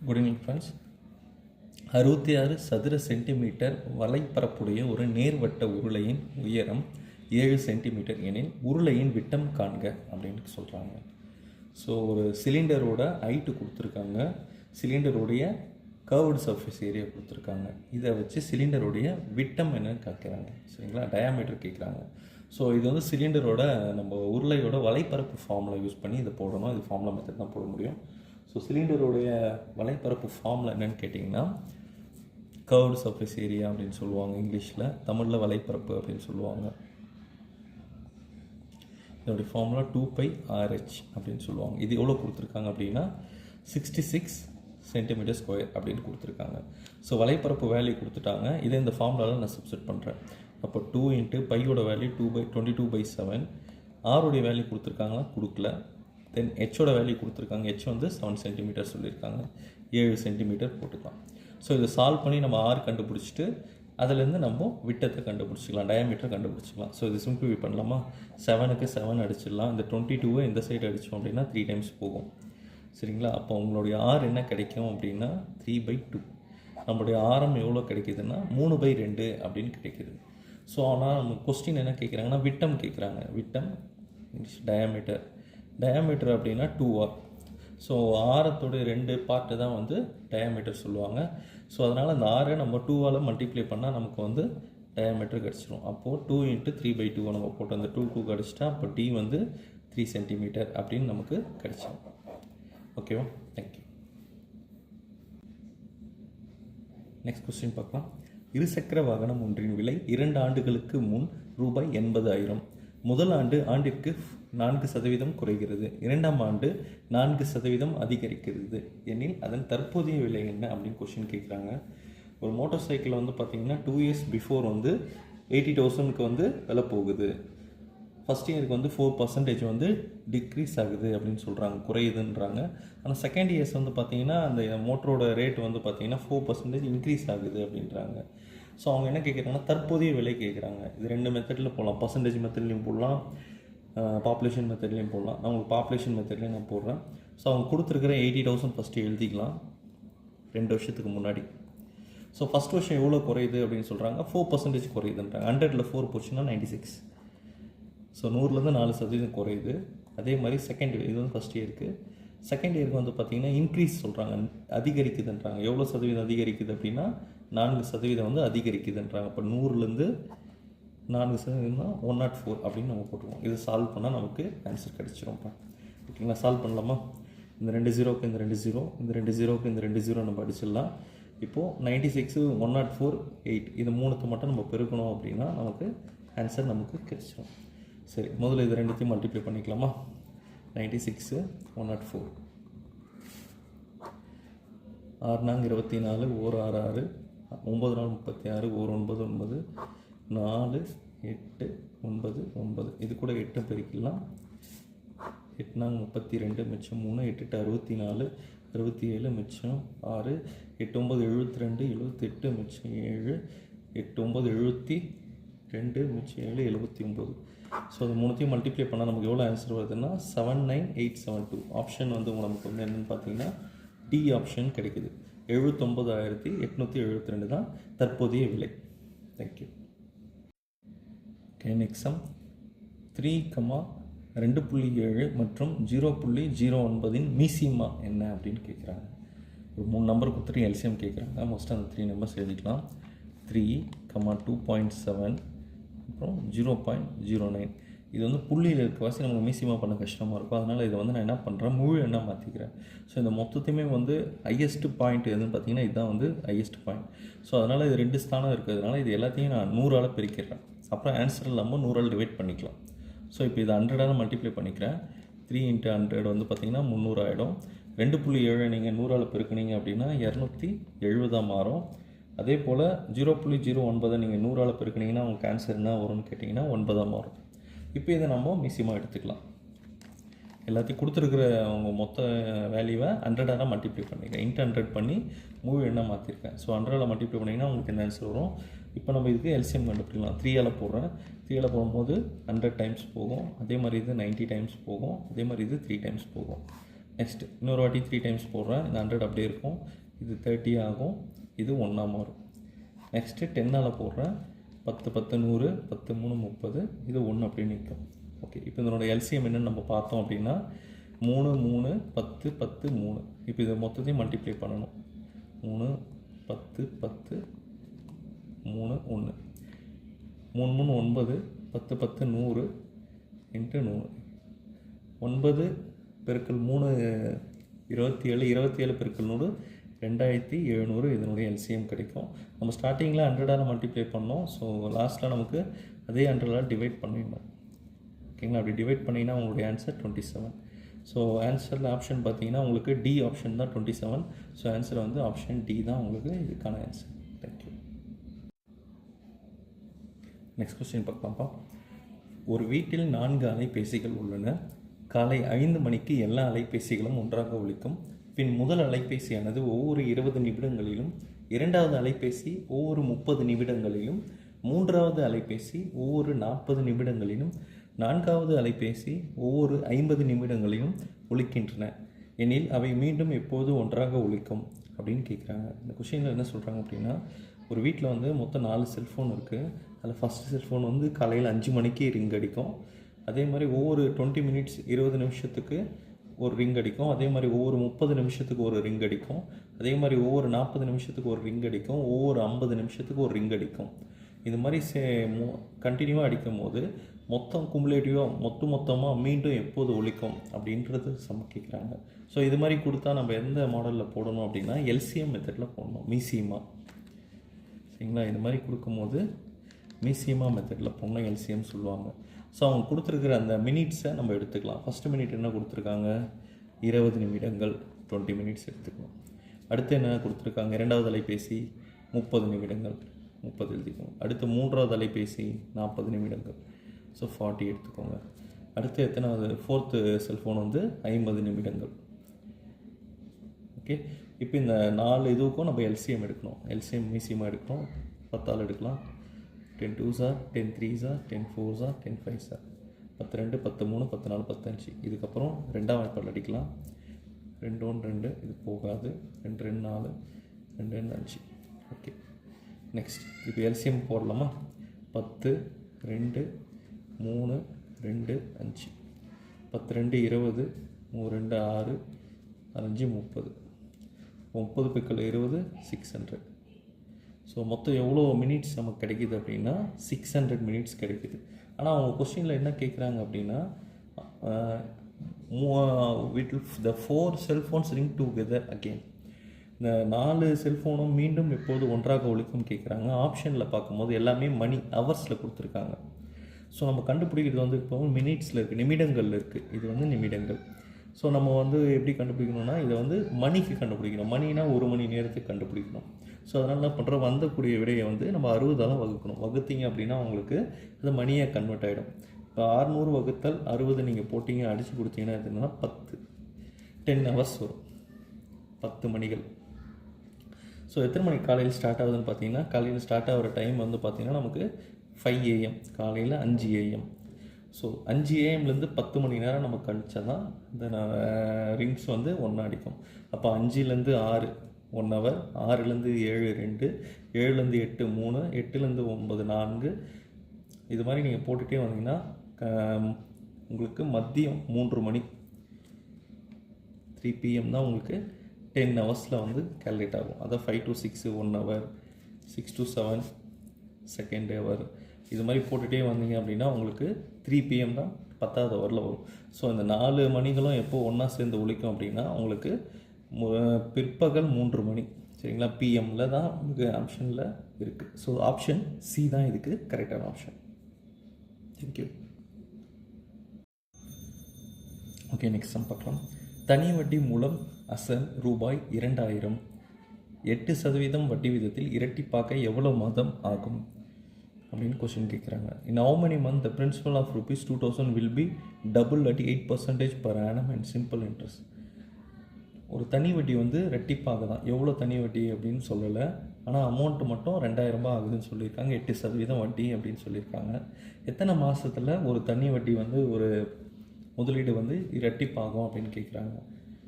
Good evening friends. 66 சதுர centimetre வலைப்பரப்புடைய ஒரு நேர்வட்ட உருளையின் உயரம் 7 சென்டிமீட்டர் எனில் உருளையின் விட்டம் காண்க அப்படின்னு சொல்கிறாங்க. ஸோ ஒரு சிலிண்டரோட ஹைட்டு கொடுத்துருக்காங்க, சிலிண்டருடைய கர்வ்டு சர்ஃபேஸ் ஏரியா கொடுத்துருக்காங்க. இதை வச்சு சிலிண்டருடைய விட்டம் என்னன்னு கேட்குறாங்க. சரிங்களா, டயாமீட்டர் கேட்குறாங்க. ஸோ இது வந்து சிலிண்டரோட நம்ம உருளையோட வலைப்பரப்பு ஃபார்முலா யூஸ் பண்ணி இதை போடணும். இது ஃபார்முலா மெத்தட் தான் போட முடியும். ஸோ சிலிண்டருடைய வலைப்பரப்பு ஃபார்முலா என்னென்னு கேட்டிங்கன்னா கர்வ்டு சர்ஃபேஸ் ஏரியா அப்படின்னு சொல்லுவாங்க இங்கிலீஷில், தமிழில் வலைப்பரப்பு அப்படின்னு சொல்லுவாங்க. இதோடைய ஃபார்முலா 2πRH அப்படின்னு சொல்லுவாங்க. இது எவ்வளோ கொடுத்துருக்காங்க அப்படின்னா 66 சென்டிமீட்டர் ஸ்கொயர் அப்படின்னு கொடுத்துருக்காங்க. ஸோ வலைப்பரப்பு வேல்யூ கொடுத்துட்டாங்க. இதை இந்த ஃபார்முலாவில் நான் சப்ஸ்டிட் பண்ணுறேன். அப்போ 2 × பையோட வேல்யூ 22/7, ஆருடைய வேல்யூ கொடுத்துருக்காங்களா, கொடுக்கல. தென் ஹெச்சோட வேல்யூ கொடுத்துருக்காங்க, ஹெச் வந்து 7 சென்டிமீட்டர் சொல்லியிருக்காங்க, 7 சென்டிமீட்டர் போட்டுக்கலாம். ஸோ இதை சால்வ் பண்ணி நம்ம ஆர் கண்டுபிடிச்சிட்டு அதிலேருந்து நம்ம விட்டத்தை கண்டுபிடிச்சிக்கலாம், டயாமீட்டர் கண்டுபிடிச்சிக்கலாம். ஸோ இது சிம்பிளிஃபை பண்ணலாமா, 7க்கு 7 அடிச்சிடலாம். இந்த 22 இந்த சைடு அடித்தோம் அப்படின்னா 3 டைம்ஸ் போகும். சரிங்களா, அப்போ உங்களுடைய ஆர் என்ன கிடைக்கும் அப்படின்னா 3/2. நம்மளுடைய ஆரம் எவ்வளோ கிடைக்கிதுன்னா 3/2 அப்படின்னு கிடைக்கிது. ஸோ ஆனால் நம்ம கொஸ்டின் என்ன கேட்குறாங்கன்னா விட்டம் கேட்குறாங்க. விட்டம் டயாமீட்டர், டயாமீட்டர் அப்படின்னா 2r. ஸோ ஆரத்தோடைய 2 பார்ட்டு தான் வந்து டயாமீட்டர் சொல்லுவாங்க. ஸோ அதனால் அந்த ஆரை நம்ம 2ஆல் மல்டிப்ளை பண்ணால் நமக்கு வந்து டயாமீட்டர் கிடச்சிரும். அப்போது 2 × 3/2 நம்ம போட்டு அந்த 2 கிடச்சிட்டா அப்போ டி வந்து 3 சென்டிமீட்டர் அப்படின்னு நமக்கு கிடச்சிடும். ஓகேவா, தேங்க்யூ. நெக்ஸ்ட் கொஸ்டின் பார்க்கலாம். இருசக்கர வாகனம் ஒன்றின் விலை 2 ஆண்டுகளுக்கு முன் ரூபாய் 80,000. முதல் ஆண்டிற்கு 4% குறைகிறது, 2ஆம் ஆண்டு 4% அதிகரிக்கிறது எனில் அதன் தற்போதைய விலை என்ன அப்படின்னு கொஸ்டின் கேட்குறாங்க. ஒரு மோட்டார் சைக்கிள் வந்து பார்த்திங்கன்னா 2 இயர்ஸ் பிஃபோர் வந்து 80,000க்கு வந்து விலை போகுது. ஃபஸ்ட் இயருக்கு வந்து 4% வந்து டிக்ரீஸ் ஆகுது அப்படின்னு சொல்கிறாங்க, குறையுதுன்றாங்க. ஆனால் செகண்ட் இயர்ஸ் வந்து பார்த்திங்கன்னா அந்த மோட்டரோட ரேட் வந்து பார்த்திங்கன்னா 4% இன்க்ரீஸ் ஆகுது அப்படின்றாங்க. ஸோ அவங்க என்ன கேட்குறாங்கன்னா தற்போதைய விலை கேட்குறாங்க. இது 2 மெத்தடில் போடலாம், பர்சன்டேஜ் மெத்தட்லேயும் போடலாம், பாப்புலேஷன் மெத்தட்லேயும் போடலாம். நான் உங்களுக்கு பாப்புலேஷன் மெத்தட்லேயும் நான் போடுறேன். ஸோ அவங்க கொடுத்துருக்கிற 80,000 ஃபஸ்ட்டு எழுதிக்கலாம் 2 வருஷத்துக்கு முன்னாடி. ஸோ ஃபஸ்ட் வருஷம் எவ்வளோ குறையுது அப்படின்னு சொல்கிறாங்க, 4% குறையுதுன்றாங்க. 100ல் 4 போச்சுன்னா 96. ஸோ 100லேருந்து 4% குறையுது. அதே மாதிரி செகண்ட் இயர், இது வந்து ஃபஸ்ட் இயருக்கு. செகண்ட் இயருக்கு வந்து பார்த்திங்கன்னா இன்க்ரீஸ் சொல்கிறாங்க, அதிகரிக்குதுன்றாங்க. எவ்வளோ சதவீதம் அதிகரிக்குது அப்படின்னா 4% வந்து அதிகரிக்குதுன்றாங்க. அப்போ 100லேருந்து 4% 104 அப்படின்னு நம்ம போட்டுருவோம். இது சால்வ் பண்ணால் நமக்கு ஆன்சர் கிடச்சிரும்ப்பா. ஓகேங்களா, சால்வ் பண்ணலாமா. இந்த 2 0க்கு இந்த 2 0, இந்த 2 0க்கு இந்த 2 0 நம்ம அடிச்சிடலாம். இப்போது 96, 104, 8 இது 3த்தை மட்டும் நம்ம பெருக்கணும் அப்படின்னா நமக்கு ஆன்சர் நமக்கு கிடச்சிடும். சரி, முதல்ல இது 2த்தையும் மல்டிப்ளை பண்ணிக்கலாமா. 96, 104, 6 நாங்க 24, 1 6 6, 9 நாள் 36, 1 9 9, 4 8 9 9, இது கூட 8 பெருக்கலாம். 8 நாங்க 32, மிச்சம் 3, 8 64, 67, மிச்சம் 6, 8 9 72, 78, மிச்சம் 7, 8 9 72, மிச்சம் 7, 79. ஸோ அது 3த்தையும் மல்டிப்ளை பண்ணால் நமக்கு எவ்வளோ ஆன்சர் வருதுன்னா 79872. ஆப்ஷன் வந்து நமக்கு வந்து என்னென்னு பார்த்தீங்கன்னா டி ஆப்ஷன் கிடைக்குது. 79,872 தான் தற்போதைய விலை. தேங்க்யூ. ஓகே, நெக்ஸ்ட் சம் 3,2.7 மற்றும் 0.09 மீசிமா என்ன அப்படின்னு கேட்குறாங்க. ஒரு 3 நம்பர் கொடுத்துட்டு எல்சிஎம் கேட்குறாங்க. மோஸ்ட்டாக அந்த 3 நம்பர்ஸ் எழுதிக்கலாம். 3, 2.7 அப்புறம் 0.09. இது வந்து புள்ளியில் இருக்க வாசி நமக்கு மீசிமா பண்ண கஷ்டமாக இருக்கும். அதனால் இதை வந்து நான் என்ன பண்ணுறேன், முழு எண்ணாக மாற்றிக்கிறேன். ஸோ இந்த மொத்தத்தையுமே வந்து ஹையஸ்ட் பாயிண்ட் எதுன்னு பார்த்தீங்கன்னா இதுதான் வந்து ஹையஸ்ட் பாயிண்ட். ஸோ அதனால் இது 2 ஸ்தானம் இருக்கிறதுனால இது எல்லாத்தையும் நான் 100ஆல் பெருக்கிடுறேன். அப்புறம் ஆன்சர் இல்லாமல் 100ஆல் டிவைட் பண்ணிக்கலாம். ஸோ இப்போ இது 100ஆல் மல்டிப்ளை பண்ணிக்கிறேன். 3 × 100 வந்து பார்த்திங்கன்னா 300 ஆகிடும். 2.7 நீங்கள் 100ஆல் பெருக்குனீங்க அப்படின்னா 270 மாறும். அதே போல் 0.09 நீங்கள் 100ஆல் பெருக்குனீங்கன்னா உங்களுக்கு ஆன்சர் என்ன வரும்னு கேட்டிங்கன்னா 9 மாறும். இப்போ இதை நம்ம மிசிமா எடுத்துக்கலாம். எல்லாத்தையும் கொடுத்துருக்குற அவங்க மொத்த வேல்யூவை 100ஆல் மல்டிப்ளை பண்ணிக்கிறேன். இன்ட்டு 100 பண்ணி முழு எண்ணாக மாற்றிருக்கேன். ஸோ 100ஆல் மல்டிப்ளை பண்ணிங்கன்னா உங்களுக்கு என்ன ஆன்சர் வரும். இப்போ நம்ம இதுக்கு எல்சிஎம் கண்டுபிடிக்கலாம். 3ஆல் போடுறேன். 3ஆல் போகும்போது 100 டைம்ஸ் போகும். அதே மாதிரி இது 90 டைம்ஸ் போகும். அதே மாதிரி இது 3 டைம்ஸ் போகும். நெக்ஸ்ட் இன்னொரு வாட்டி 3 டைம்ஸ் போடுறேன். இந்த 100 அப்படியே இருக்கும். இது 30 ஆகும். இது 1 மாறும். நெக்ஸ்ட்டு 10ஆல் போடுறேன். 10 10 100, 10 3 30, இது 1 அப்படியே நிற்கும். ஓகே, இப்போ இதனோட எல்சிஎம் என்னென்னு நம்ம பார்த்தோம் அப்படின்னா 3 3 10 10 3. இப்போ இதை மொத்தத்தையும் மல்டிப்ளை பண்ணணும். 3 10 10 3 1 3 3 9 10 10 100 இன்ட்டு 100. 9 பெருக்கல் 3 27, 27 பெருக்கல் 100 2700. இதனுடைய எல்சிஎம் கிடைக்கும். நம்ம ஸ்டார்டிங்கில் 100ஆல் மல்டிப்ளை பண்ணோம். ஸோ லாஸ்ட்டில் நமக்கு அதே 100ஆல் டிவைட் பண்ணிடணும். ஓகேங்களா? அப்படி டிவைட் பண்ணிங்கன்னா உங்களுடைய ஆன்சர் 27. ஸோ ஆன்சரில் ஆப்ஷன் பார்த்தீங்கன்னா உங்களுக்கு டி ஆப்ஷன் தான் 27. ஸோ ஆன்சர் வந்து ஆப்ஷன் டி தான் உங்களுக்கு இதுக்கான ஆன்சர். தேங்க்யூ. நெக்ஸ்ட் கொஸ்டின் பார்க்கலாம்ப்பா. ஒரு வீட்டில் 4 அலைபேசிகள் உள்ளன. காலை 5 மணிக்கு எல்லா அலைபேசிகளும் ஒன்றாக ஒலிக்கும். பின் முதல் அலைபேசியானது ஒவ்வொரு 20 நிமிடங்களிலும், இரண்டாவது அலைபேசி ஒவ்வொரு 30 நிமிடங்களிலும், மூன்றாவது அலைபேசி ஒவ்வொரு 40 நிமிடங்களிலும், நான்காவது அலைபேசி ஒவ்வொரு 50 நிமிடங்களிலும் ஒலிக்கின்றன எனில் அவை மீண்டும் எப்போது ஒன்றாக ஒலிக்கும் அப்படின்னு கேட்குறாங்க. இந்த கொஷினில் என்ன சொல்கிறாங்க அப்படின்னா, ஒரு வீட்டில் வந்து மொத்தம் 4 செல்ஃபோன் இருக்குது. அதில் ஃபஸ்ட்டு செல்ஃபோன் வந்து காலையில் 5 மணிக்கு ரிங் அடிக்கும். அதே மாதிரி ஒவ்வொரு 20 மினிட்ஸ் 20 நிமிஷத்துக்கு ஒரு ரிங் அடிக்கும். அதே மாதிரி ஒவ்வொரு 30 நிமிஷத்துக்கு ஒரு ரிங் அடிக்கும். அதே மாதிரி ஒவ்வொரு 40 நிமிஷத்துக்கு ஒரு ரிங் அடிக்கும். ஒவ்வொரு 50 நிமிஷத்துக்கு ஒரு ரிங் அடிக்கும். இது மாதிரி கண்டினியூவாக அடிக்கும் போது மொத்தம் குமுலேட்டிவாக மொத்தமாக மீண்டும் எப்போது ஒலிக்கும் அப்படின்றது கேட்குறாங்க. ஸோ இது மாதிரி கொடுத்தா நம்ம எந்த மாடலில் போடணும் அப்படின்னா எல்சிஎம் மெத்தடில் போடணும். மீசியமாக சரிங்களா? இது மாதிரி கொடுக்கும்போது மீசியமாக மெத்தடில் போடணும், எல்சிஎம் சொல்லுவாங்க. ஸோ அவங்க கொடுத்துருக்குற அந்த மினிட்ஸை நம்ம எடுத்துக்கலாம். ஃபஸ்ட்டு மினிட் என்ன கொடுத்துருக்காங்க? 20 நிமிடங்கள், 20 மினிட்ஸ் எடுத்துக்கணும். அடுத்து என்ன கொடுத்துருக்காங்க? இரண்டாவது அலைபேசி 30 நிமிடங்கள், 30 எழுதிக்கோங்க. அடுத்து மூன்றாவது அலைபேசி 40 நிமிடங்கள், ஸோ 40 எடுத்துக்கோங்க. அடுத்து எத்தனாவது? ஃபோர்த்து செல்ஃபோன் வந்து 50 நிமிடங்கள். ஓகே, இப்போ இந்த 4 இதுக்கும் நம்ம எல்சிஎம் எடுக்கணும். எல்சிஎம் மீசியமாக எடுக்கணும். 10ஆல் எடுக்கலாம். 10 2s 10 3s 10 4s 10 5s 10 2 10 3 10 4 15. இதுக்கப்புறம் ரெண்டாம் வாய்ப்பால் அடிக்கலாம். 2 1 2, இது போகாது. 2 2 4, 2 2 5. ஓகே, நெக்ஸ்ட் இப்போ எல்சிஎம் போடலாமா? 10 2 3 2 5, 10 2 20, 3 2 6, 5 30, 30 பெருக்கல் 20 600. ஸோ மொத்தம் எவ்வளோ மினிட்ஸ் நமக்கு கிடைக்கிது அப்படின்னா 600 மினிட்ஸ் கிடைக்குது. ஆனால் அவங்க கொஸ்டினில் என்ன கேட்குறாங்க அப்படின்னா the 4 cellphones ring together again. இந்த 4 செல்ஃபோனும் மீண்டும் எப்போது ஒன்றாக ஒலிக்கும் கேட்குறாங்க. ஆப்ஷனில் பார்க்கும்போது எல்லாமே மணி ஹவர்ஸில் கொடுத்துருக்காங்க. ஸோ நம்ம கண்டுபிடிக்கிறது வந்து இப்போ மினிட்ஸில் இருக்குது, நிமிடங்களில் இருக்குது. இது வந்து நிமிடங்கள். ஸோ நம்ம வந்து எப்படி கண்டுபிடிக்கணும்னா இதை வந்து மணிக்கு கண்டுபிடிக்கணும். மணினா 1 மணி நேரத்துக்கு கண்டுபிடிக்கணும். ஸோ அதனால் என்ன பண்ணுறோம்? வந்தக்கூடிய விடையை வந்து நம்ம 60ஆல் வகுக்கணும். வகுத்தீங்க அப்படின்னா உங்களுக்கு அது மணியாக கன்வெர்ட் ஆகிடும். இப்போ 600 வகுத்தல் 60 நீங்கள் போட்டிங்க, அடித்து கொடுத்தீங்கன்னா எதுனா 10 ஹவர்ஸ் வரும். 10 மணிகள். ஸோ எத்தனை மணிக்கு காலையில் ஸ்டார்ட் ஆகுதுன்னு பார்த்தீங்கன்னா, காலையில் ஸ்டார்ட் ஆகிற டைம் வந்து பார்த்திங்கன்னா நமக்கு 5 AM, காலையில் 5 AM. ஸோ 5 AM லேருந்து 10 மணி நேரம் நம்ம கழிச்சா தான் இந்த ரிங்ஸ் வந்து ஒன்றா அடிக்கும். அப்போ 5லேருந்து 6 1 ஹவர், 6லேருந்து 7 2, 7லேருந்து 8 3, 8லேருந்து 9 4. இது மாதிரி நீங்கள் போட்டுகிட்டே வந்தீங்கன்னா உங்களுக்கு மதியம் 3 மணி 3 PM தான் உங்களுக்கு 10 ஹவர்ஸில் வந்து கேல்குலேட் ஆகும். அதான் 5 to 6 1 hour, 6 to 7 second hour. இது மாதிரி போட்டுகிட்டே வந்தீங்க அப்படின்னா உங்களுக்கு 3 PM தான் 10வது ஹவரில் வரும். ஸோ இந்த 4 மணிகளும் எப்போ ஒன்றா சேர்ந்து ஒழிக்கும் அப்படின்னா உங்களுக்கு பிற்பகல் 3 மணி சரிங்களா? பிஎம்மில் தான் உங்களுக்கு ஆப்ஷனில் இருக்குது. ஸோ ஆப்ஷன் சி தான் இதுக்கு கரெக்டான option. Thank you. Okay, next sum பார்க்கலாம். தனி வட்டி மூலம் அசல் ரூபாய் 2000 8% வட்டி வீதத்தில் இரட்டிப்பாக்க எவ்வளோ மாதம் ஆகும் அப்படின்னு கொஸ்டின் கேட்குறாங்க. In how many month the principal of ₹2000 will be double at 8% per annum and simple interest. ஒரு தனி வட்டி வந்து ரெட்டிப்பாக தான். எவ்வளோ தனி வட்டி அப்படின்னு சொல்லலை, ஆனால் அமௌண்ட்டு மட்டும் 2000 ரூபாய் ஆகுதுன்னு சொல்லியிருக்காங்க. 8% வட்டி அப்படின்னு சொல்லியிருக்காங்க. எத்தனை மாதத்தில் ஒரு தனி வட்டி வந்து ஒரு முதலீடு வந்து இரட்டிப்பாகும் அப்படின்னு கேட்குறாங்க.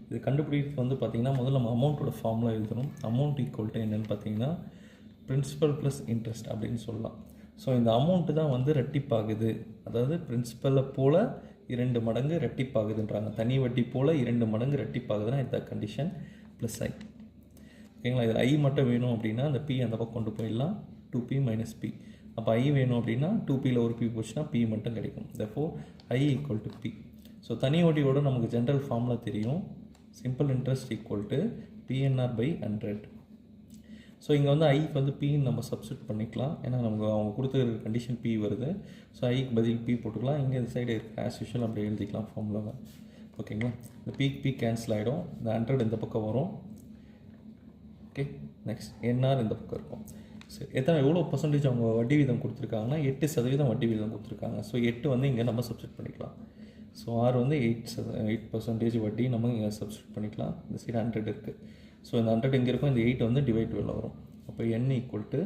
இது கண்டுபிடிக்கிறது வந்து பார்த்திங்கன்னா முதல்ல நம்ம அமௌண்ட்டோட ஃபார்முலா எழுதணும். அமௌண்ட் ஈக்குவல் டு என்னென்னு பார்த்தீங்கன்னா பிரின்சிபல் ப்ளஸ் இன்ட்ரெஸ்ட் அப்படின்னு சொல்லலாம். ஸோ இந்த அமௌண்ட்டு தான் வந்து ரெட்டிப்பாகுது, அதாவது பிரின்சிபலை போல் 2 மடங்கு ரெட்டிப்பாகுதுன்றாங்க. தனி வட்டி போல் 2 மடங்கு ரெட்டிப்பாகுதுன்னா இந்த கண்டிஷன் ப்ளஸ் ஐ. ஓகேங்களா? இதில் ஐ மட்டும் வேணும் அப்படின்னா அந்த பி அந்த பக்கம் கொண்டு போயிடலாம், 2p மைனஸ் பி. அப்போ ஐ வேணும் அப்படின்னா 2pயில் ஒரு பி போச்சுன்னா பி மட்டும் கிடைக்கும். therefore I equal to P. So தனி வட்டியோட நமக்கு ஜென்ரல் ஃபார்முலா தெரியும், simple interest equal to P N R by 100. So இங்கே வந்து ஐக்கு வந்து பின்னு நம்ம சப்ஸ்டியூட் பண்ணிக்கலாம், ஏன்னா நமக்கு அவங்க கொடுத்துருக்க கண்டிஷன் பி வருது. ஸோ ஐக்கு பதில் பி போட்டுக்கலாம். இங்கே இந்த சைடு ஆஸ் யூஷுவல் அப்படி எழுதிக்கலாம் ஃபார்முலாவை. ஓகேங்களா? இந்த பி கேன்சல் ஆகிடும், இந்த 100 இந்த பக்கம் வரும். ஓகே, நெக்ஸ்ட் என்ஆர் இந்த பக்கம் இருக்கும். சரி, எவ்வளோ பர்சன்டேஜ் அவங்க வட்டி வீதம் கொடுத்துருக்காங்கன்னா 8% வட்டி வீதம் கொடுத்துருக்காங்க. ஸோ 8 வந்து இங்கே நம்ம சப்ஸ்டியூட் பண்ணிக்கலாம். ஸோ ஆர் வந்து 8% வட்டி நம்ம இங்கே சப்ஸ்டியூட் பண்ணிக்கலாம். இந்த சைடு 100 இருக்குது. ஸோ இந்த 100 இங்கே இருக்கும், இந்த 8 வந்து டிவைட் வெளில வரும். அப்போ n equal to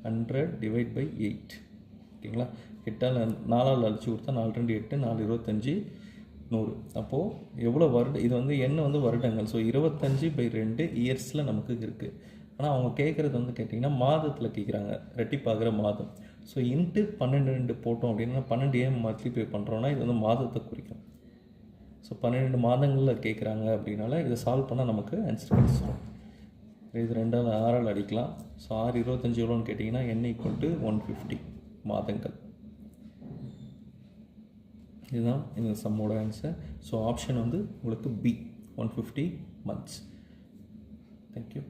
100 divide by 8. ஓகேங்களா? 8ஆல் 4ஆல் அழிச்சு கொடுத்தா 4 2 8, 4 25 100. அப்போது எவ்வளோ வருடம், இது வந்து n வந்து வருடங்கள். ஸோ 25/2 இயர்ஸில் நமக்கு இருக்குது. ஆனால் அவங்க கேட்குறது வந்து கேட்டிங்கன்னா மாதத்தில் கேட்குறாங்க, ரெட்டிப்பாகிற மாதம். ஸோ இன்ட்டு 12 போட்டோம் அப்படின்னா 12 ஏன் மல்டிப்ளை பண்ணுறோன்னா இது வந்து மாதத்தை குறிக்கும். ஸோ 12 மாதங்களில் கேட்குறாங்க அப்படின்னால இதை சால்வ் பண்ணால் நமக்கு ஆன்சர் கிடச்சிடும். இது 2ஆல் 6ஆல் அடிக்கலாம். ஸோ 6 25 எவ்வளோன்னு கேட்டிங்கன்னா n ஈக்குவல் டு 150 மாதங்கள். இதுதான் இந்த சம்மோட ஆன்சர். ஸோ ஆப்ஷன் வந்து உங்களுக்கு பி, 150 months. தேங்க்யூ.